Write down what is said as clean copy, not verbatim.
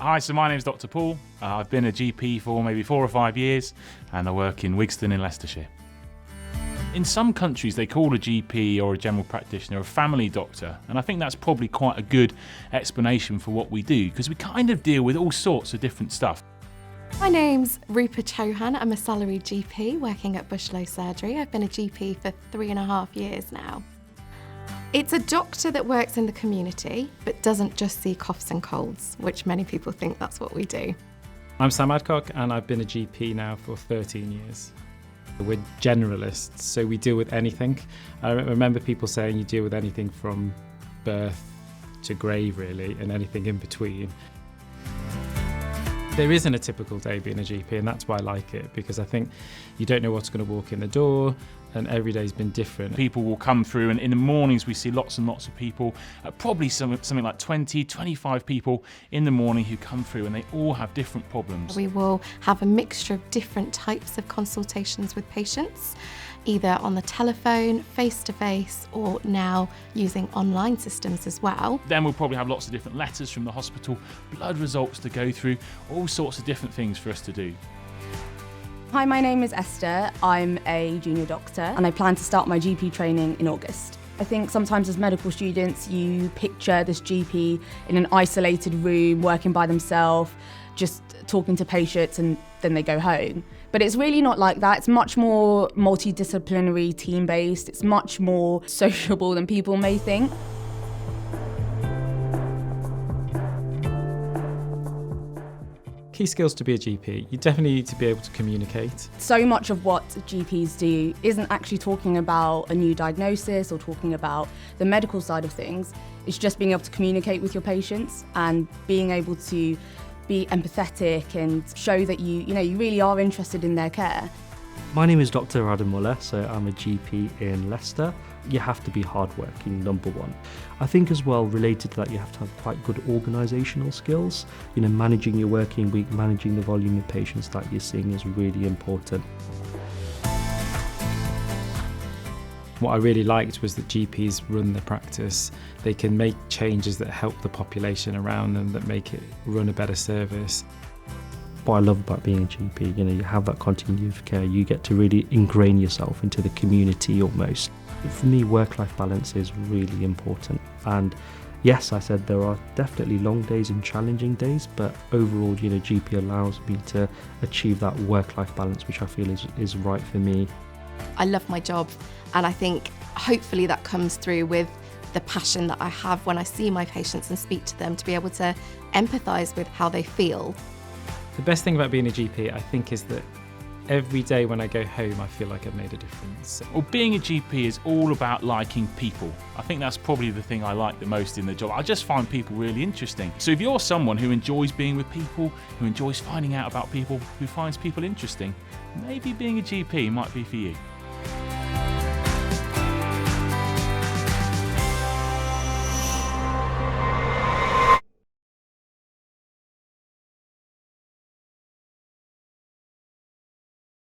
Hi, so my name's Dr. Paul. I've been a GP for maybe 4 or 5 years, and I work in Wigston in Leicestershire. In some countries, they call a GP or a general practitioner a family doctor, and I think that's probably quite a good explanation for what we do, because we kind of deal with all sorts of different stuff. My name's Rupa Chauhan. I'm a salaried GP working at Bushlow Surgery. I've been a GP for 3.5 years now. It's a doctor that works in the community, but doesn't just see coughs and colds, which many people think that's what we do. I'm Sam Adcock, and I've been a GP now for 13 years. We're generalists, so we deal with anything. I remember people saying you deal with anything from birth to grave, really, and anything in between. There isn't a typical day being a GP, and that's why I like it, because I think you don't know what's going to walk in the door, and every day's been different. People will come through, and in the mornings we see lots and lots of people, probably something like 20, 25 people in the morning who come through, and they all have different problems. We will have a mixture of different types of consultations with patients, either on the telephone, face-to-face, or now using online systems as well. Then we'll probably have lots of different letters from the hospital, blood results to go through, all sorts of different things for us to do. Hi, my name is Esther. I'm a junior doctor and I plan to start my GP training in August. I think sometimes as medical students you picture this GP in an isolated room, working by themselves, just talking to patients and then they go home. But it's really not like that. It's much more multidisciplinary, team-based. It's much more sociable than people may think. Key skills to be a GP, you definitely need to be able to communicate. So much of what GPs do isn't actually talking about a new diagnosis or talking about the medical side of things. It's just being able to communicate with your patients and being able to be empathetic and show that you really are interested in their care. My name is Dr. Adam Muller, so I'm a GP in Leicester. You have to be hardworking, number one. I think as well, related to that, you have to have quite good organisational skills. Managing your working week, managing the volume of patients that you're seeing is really important. What I really liked was that GPs run the practice. They can make changes that help the population around them, that make it run a better service. What I love about being a GP, you have that continuity of care. You get to really ingrain yourself into the community almost. For me, work-life balance is really important. And yes, I said there are definitely long days and challenging days, but overall, GP allows me to achieve that work-life balance, which I feel is right for me. I love my job, and I think hopefully that comes through with the passion that I have when I see my patients and speak to them, to be able to empathise with how they feel. The best thing about being a GP, I think, is that every day when I go home, I feel like I've made a difference. Well, being a GP is all about liking people. I think that's probably the thing I like the most in the job. I just find people really interesting. So if you're someone who enjoys being with people, who enjoys finding out about people, who finds people interesting, maybe being a GP might be for you.